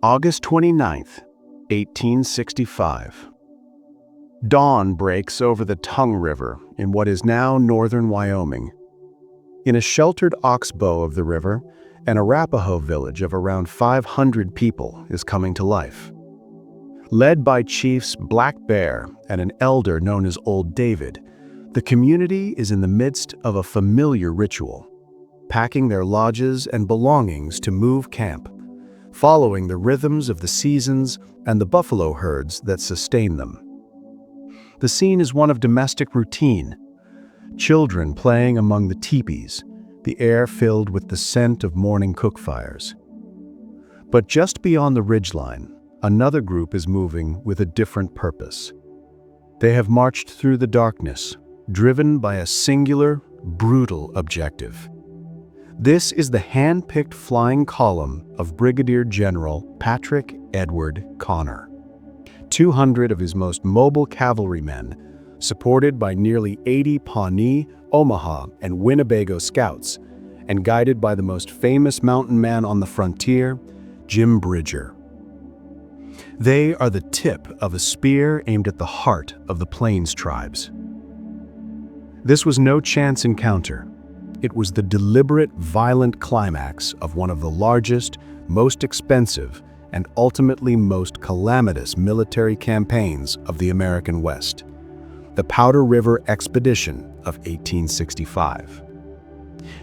August 29th, 1865. Dawn breaks over the Tongue River in what is now northern Wyoming. In a sheltered oxbow of the river, an Arapaho village of around 500 people is coming to life. Led by chiefs Black Bear and an elder known as Old David, the community is in the midst of a familiar ritual, packing their lodges and belongings to move camp, following the rhythms of the seasons and the buffalo herds that sustain them. The scene is one of domestic routine. Children playing among the tipis, the air filled with the scent of morning cookfires. But just beyond the ridgeline, another group is moving with a different purpose. They have marched through the darkness, driven by a singular, brutal objective. This is the hand-picked flying column of Brigadier General Patrick Edward Connor. 200 of his most mobile cavalrymen, supported by nearly 80 Pawnee, Omaha, and Winnebago scouts, and guided by the most famous mountain man on the frontier, Jim Bridger. They are the tip of a spear aimed at the heart of the Plains tribes. This was no chance encounter. It was the deliberate, violent climax of one of the largest, most expensive, and ultimately most calamitous military campaigns of the American West, the Powder River Expedition of 1865.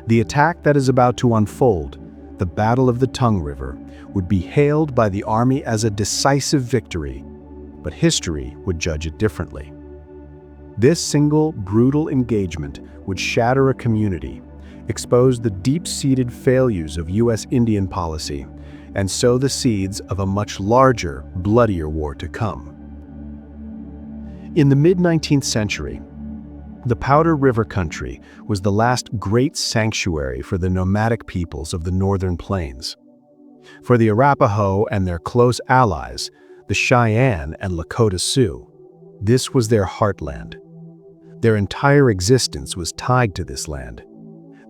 The attack that is about to unfold, the Battle of the Tongue River, would be hailed by the Army as a decisive victory, but history would judge it differently. This single, brutal engagement would shatter a community, expose the deep-seated failures of U.S. Indian policy, and sow the seeds of a much larger, bloodier war to come. In the mid-19th century, the Powder River country was the last great sanctuary for the nomadic peoples of the northern plains. For the Arapaho and their close allies, the Cheyenne and Lakota Sioux, this was their heartland. Their entire existence was tied to this land.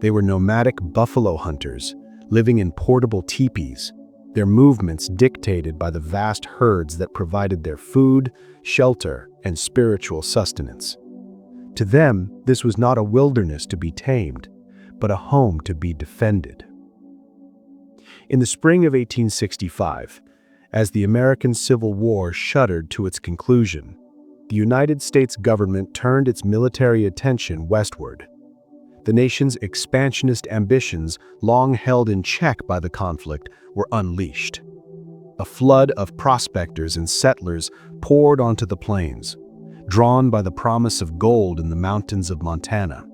They were nomadic buffalo hunters, living in portable teepees, their movements dictated by the vast herds that provided their food, shelter, and spiritual sustenance. To them, this was not a wilderness to be tamed, but a home to be defended. In the spring of 1865, as the American Civil War shuddered to its conclusion, the United States government turned its military attention westward. The nation's expansionist ambitions, long held in check by the conflict, were unleashed. A flood of prospectors and settlers poured onto the plains, drawn by the promise of gold in the mountains of Montana.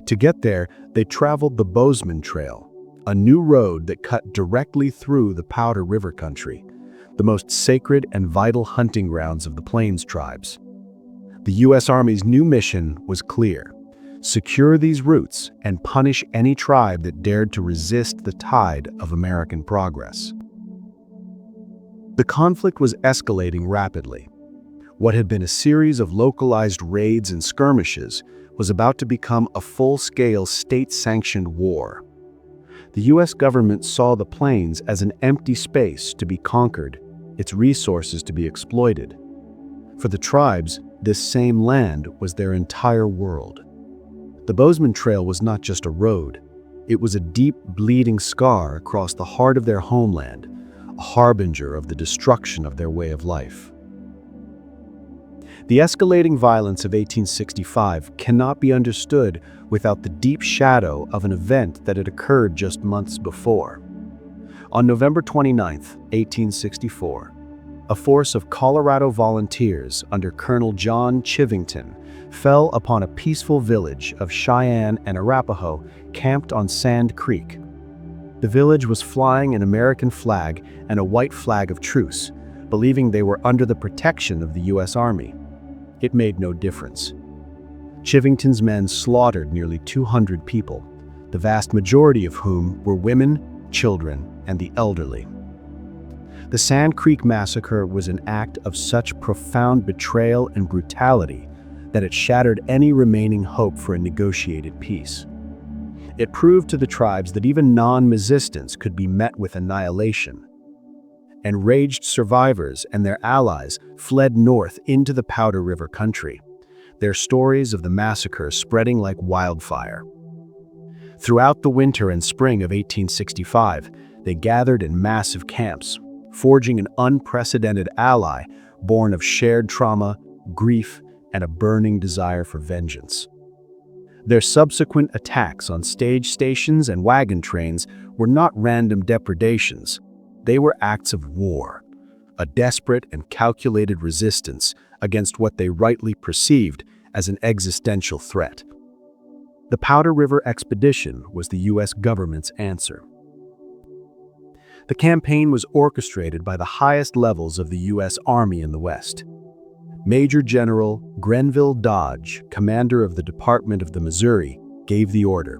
To get there, they traveled the Bozeman Trail, a new road that cut directly through the Powder River country, the most sacred and vital hunting grounds of the Plains tribes. The U.S. Army's new mission was clear: secure these routes and punish any tribe that dared to resist the tide of American progress. The conflict was escalating rapidly. What had been a series of localized raids and skirmishes was about to become a full-scale state-sanctioned war. The U.S. government saw the plains as an empty space to be conquered, its resources to be exploited. For the tribes, this same land was their entire world. The Bozeman Trail was not just a road. It was a deep, bleeding scar across the heart of their homeland, a harbinger of the destruction of their way of life. The escalating violence of 1865 cannot be understood without the deep shadow of an event that had occurred just months before. On November 29, 1864, a force of Colorado volunteers under Colonel John Chivington fell upon a peaceful village of Cheyenne and Arapaho camped on Sand Creek. The village was flying an American flag and a white flag of truce, believing they were under the protection of the U.S. Army. It made no difference. Chivington's men slaughtered nearly 200 people, the vast majority of whom were women, children, and the elderly. The Sand Creek Massacre was an act of such profound betrayal and brutality that it shattered any remaining hope for a negotiated peace. It proved to the tribes that even non-resistance could be met with annihilation. Enraged survivors and their allies fled north into the Powder River country, their stories of the massacre spreading like wildfire. Throughout the winter and spring of 1865, they gathered in massive camps, forging an unprecedented ally born of shared trauma, grief, and a burning desire for vengeance. Their subsequent attacks on stage stations and wagon trains were not random depredations. They were acts of war, a desperate and calculated resistance against what they rightly perceived as an existential threat. The Powder River Expedition was the U.S. government's answer. The campaign was orchestrated by the highest levels of the U.S. Army in the West. Major General Grenville Dodge, commander of the Department of the Missouri, gave the order.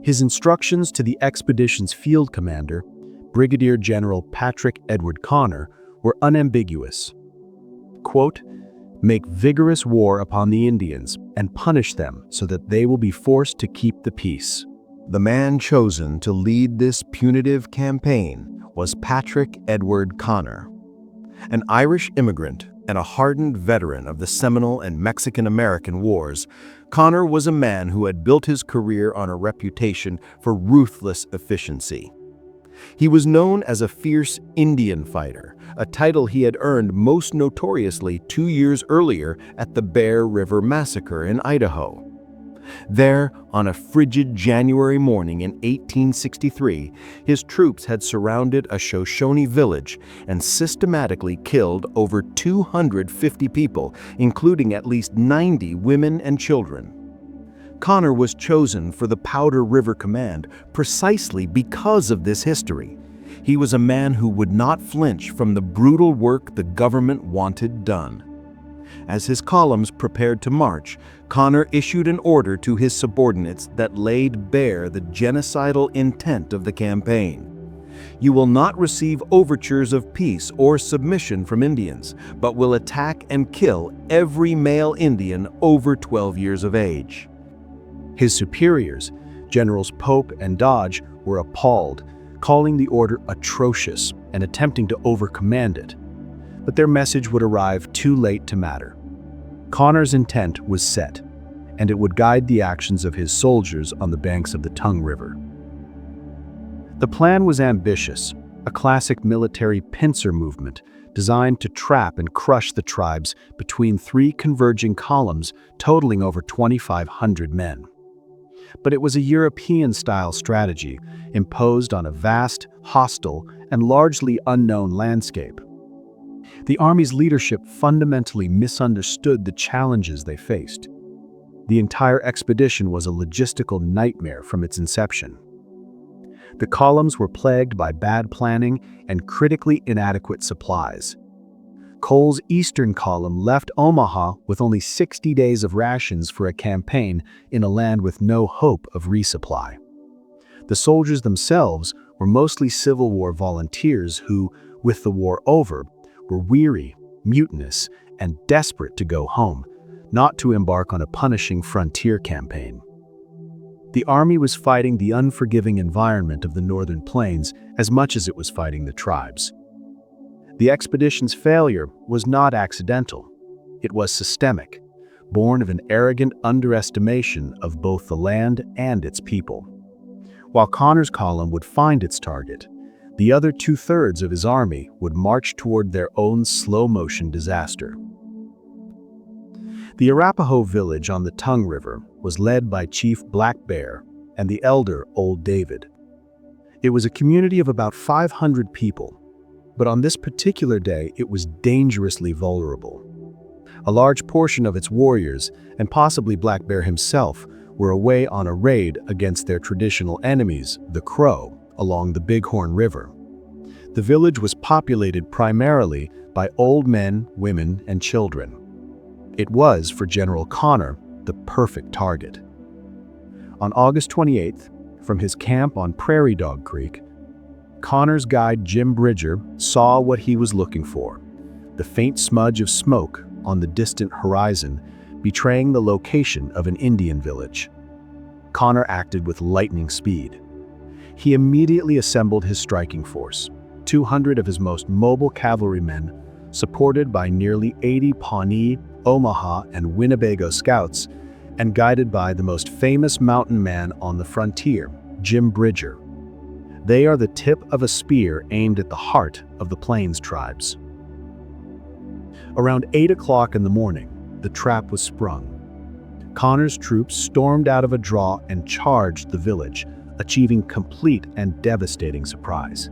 His instructions to the expedition's field commander, Brigadier General Patrick Edward Connor, were unambiguous. Quote, "Make vigorous war upon the Indians and punish them so that they will be forced to keep the peace." The man chosen to lead this punitive campaign was Patrick Edward Connor. An Irish immigrant and a hardened veteran of the Seminole and Mexican-American Wars, Connor was a man who had built his career on a reputation for ruthless efficiency. He was known as a fierce Indian fighter, a title he had earned most notoriously 2 years earlier at the Bear River Massacre in Idaho. There, on a frigid January morning in 1863, his troops had surrounded a Shoshone village and systematically killed over 250 people, including at least 90 women and children. Connor was chosen for the Powder River Command precisely because of this history. He was a man who would not flinch from the brutal work the government wanted done. As his columns prepared to march, Connor issued an order to his subordinates that laid bare the genocidal intent of the campaign. "You will not receive overtures of peace or submission from Indians, but will attack and kill every male Indian over 12 years of age." His superiors, Generals Pope and Dodge, were appalled, calling the order atrocious and attempting to overcommand it. But their message would arrive too late to matter. Connor's intent was set, and it would guide the actions of his soldiers on the banks of the Tongue River. The plan was ambitious, a classic military pincer movement designed to trap and crush the tribes between 3 converging columns totaling over 2,500 men. But it was a European-style strategy imposed on a vast, hostile, and largely unknown landscape. The Army's leadership fundamentally misunderstood the challenges they faced. The entire expedition was a logistical nightmare from its inception. The columns were plagued by bad planning and critically inadequate supplies. Cole's eastern column left Omaha with only 60 days of rations for a campaign in a land with no hope of resupply. The soldiers themselves were mostly Civil War volunteers who, with the war over, were weary, mutinous, and desperate to go home, not to embark on a punishing frontier campaign. The Army was fighting the unforgiving environment of the Northern Plains as much as it was fighting the tribes. The expedition's failure was not accidental. It was systemic, born of an arrogant underestimation of both the land and its people. While Connor's column would find its target, the other 2/3 of his army would march toward their own slow-motion disaster. The Arapaho village on the Tongue River was led by Chief Black Bear and the elder Old David. It was a community of about 500 people, but on this particular day it was dangerously vulnerable. A large portion of its warriors, and possibly Black Bear himself, were away on a raid against their traditional enemies, the Crow, along the Bighorn River. The village was populated primarily by old men, women, and children. It was, for General Connor, the perfect target. On August 28th, from his camp on Prairie Dog Creek, Connor's guide Jim Bridger saw what he was looking for, the faint smudge of smoke on the distant horizon betraying the location of an Indian village. Connor acted with lightning speed. He immediately assembled his striking force. 200 of his most mobile cavalrymen, supported by nearly 80 Pawnee, Omaha, and Winnebago scouts, and guided by the most famous mountain man on the frontier, Jim Bridger. They are the tip of a spear aimed at the heart of the Plains tribes. Around 8 o'clock in the morning, the trap was sprung. Connor's troops stormed out of a draw and charged the village, achieving complete and devastating surprise.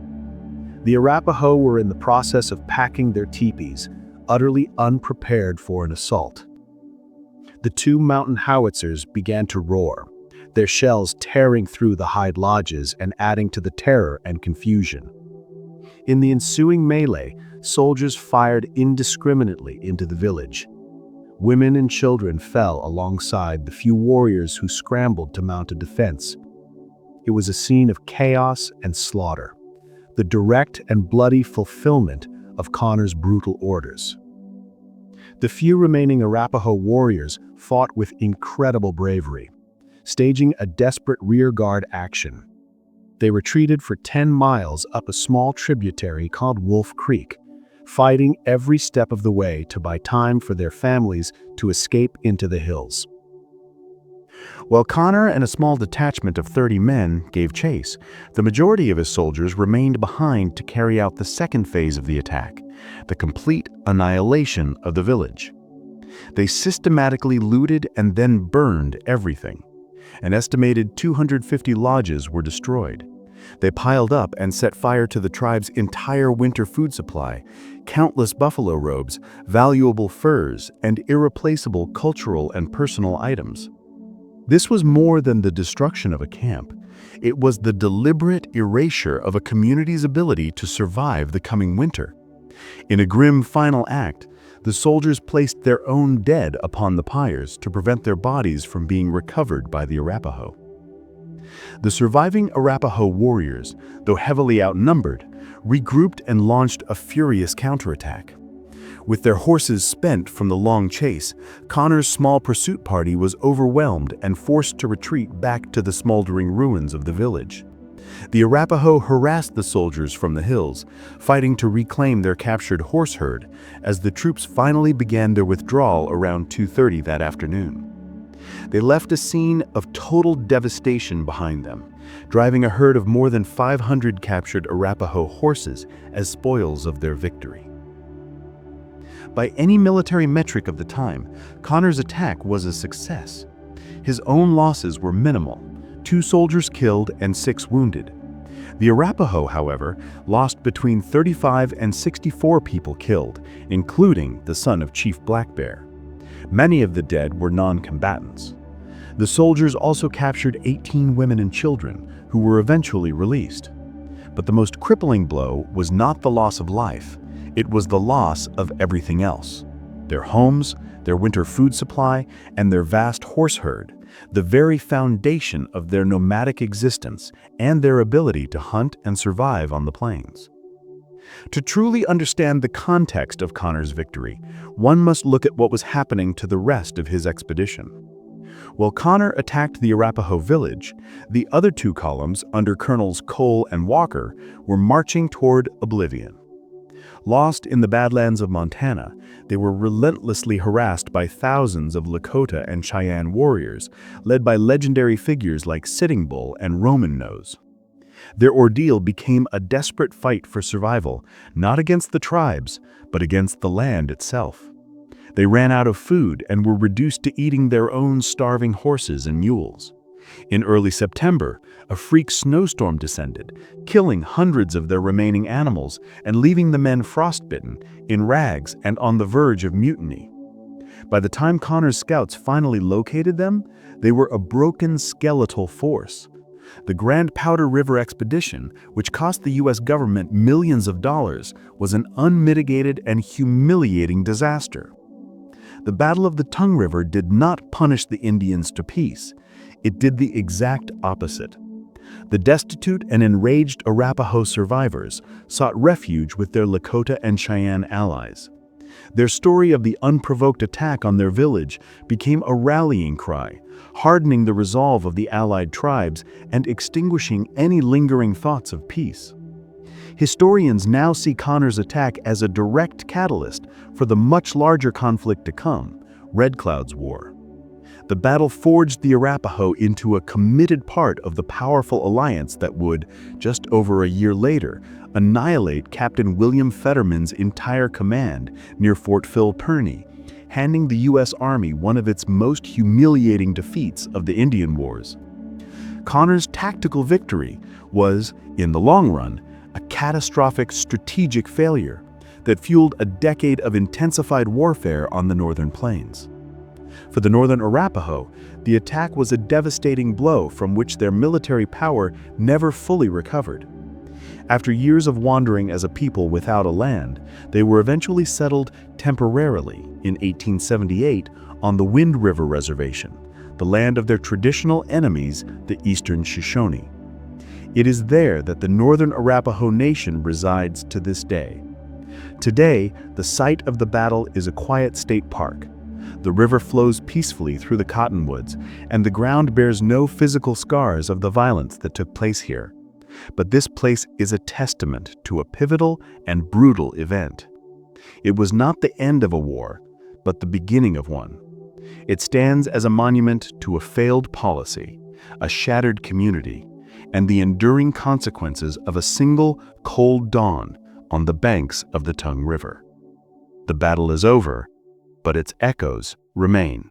The Arapaho were in the process of packing their tipis, utterly unprepared for an assault. The two mountain howitzers began to roar, their shells tearing through the hide lodges and adding to the terror and confusion. In the ensuing melee, soldiers fired indiscriminately into the village. Women and children fell alongside the few warriors who scrambled to mount a defense. It was a scene of chaos and slaughter, the direct and bloody fulfillment of Connor's brutal orders. The few remaining Arapaho warriors fought with incredible bravery, staging a desperate rearguard action. They retreated for 10 miles up a small tributary called Wolf Creek, fighting every step of the way to buy time for their families to escape into the hills. While Connor and a small detachment of 30 men gave chase, the majority of his soldiers remained behind to carry out the second phase of the attack, the complete annihilation of the village. They systematically looted and then burned everything. An estimated 250 lodges were destroyed. They piled up and set fire to the tribe's entire winter food supply, countless buffalo robes, valuable furs, and irreplaceable cultural and personal items. This was more than the destruction of a camp. It was the deliberate erasure of a community's ability to survive the coming winter. In a grim final act, the soldiers placed their own dead upon the pyres to prevent their bodies from being recovered by the Arapaho. The surviving Arapaho warriors, though heavily outnumbered, regrouped and launched a furious counterattack. With their horses spent from the long chase, Connor's small pursuit party was overwhelmed and forced to retreat back to the smoldering ruins of the village. The Arapaho harassed the soldiers from the hills, fighting to reclaim their captured horse herd as the troops finally began their withdrawal around 2:30 that afternoon. They left a scene of total devastation behind them, driving a herd of more than 500 captured Arapaho horses as spoils of their victory. By any military metric of the time, Connor's attack was a success. His own losses were minimal, 2 soldiers killed and 6 wounded. The Arapaho, however, lost between 35 and 64 people killed, including the son of Chief Black Bear. Many of the dead were non-combatants. The soldiers also captured 18 women and children, who were eventually released. But the most crippling blow was not the loss of life. It was the loss of everything else: their homes, their winter food supply, and their vast horse herd, the very foundation of their nomadic existence and their ability to hunt and survive on the plains. To truly understand the context of Connor's victory, one must look at what was happening to the rest of his expedition. While Connor attacked the Arapaho village, the other 2 columns, under Colonels Cole and Walker, were marching toward oblivion. Lost in the Badlands of Montana, they were relentlessly harassed by thousands of Lakota and Cheyenne warriors, led by legendary figures like Sitting Bull and Roman Nose. Their ordeal became a desperate fight for survival, not against the tribes, but against the land itself. They ran out of food and were reduced to eating their own starving horses and mules. In early September, a freak snowstorm descended, killing hundreds of their remaining animals and leaving the men frostbitten, in rags, and on the verge of mutiny. By the time Connor's scouts finally located them, they were a broken skeletal force. The Grand Powder River expedition, which cost the U.S. government millions of dollars, was an unmitigated and humiliating disaster. The Battle of the Tongue River did not punish the Indians to peace. It did the exact opposite. The destitute and enraged Arapaho survivors sought refuge with their Lakota and Cheyenne allies. Their story of the unprovoked attack on their village became a rallying cry, hardening the resolve of the allied tribes and extinguishing any lingering thoughts of peace. Historians now see Connor's attack as a direct catalyst for the much larger conflict to come, Red Cloud's War. The battle forged the Arapaho into a committed part of the powerful alliance that would, just over a year later, annihilate Captain William Fetterman's entire command near Fort Phil Kearny, handing the U.S. Army one of its most humiliating defeats of the Indian Wars. Connor's tactical victory was, in the long run, a catastrophic strategic failure that fueled a decade of intensified warfare on the northern plains. For the northern Arapaho, the attack was a devastating blow from which their military power never fully recovered. After years of wandering as a people without a land, they were eventually settled temporarily in 1878 on the Wind River Reservation, the land of their traditional enemies, the Eastern Shoshone. It is there that the Northern Arapaho Nation resides to this day. Today, the site of the battle is a quiet state park. The river flows peacefully through the cottonwoods, and the ground bears no physical scars of the violence that took place here. But this place is a testament to a pivotal and brutal event. It was not the end of a war, but the beginning of one. It stands as a monument to a failed policy, a shattered community, and the enduring consequences of a single cold dawn on the banks of the Tongue River. The battle is over, but its echoes remain.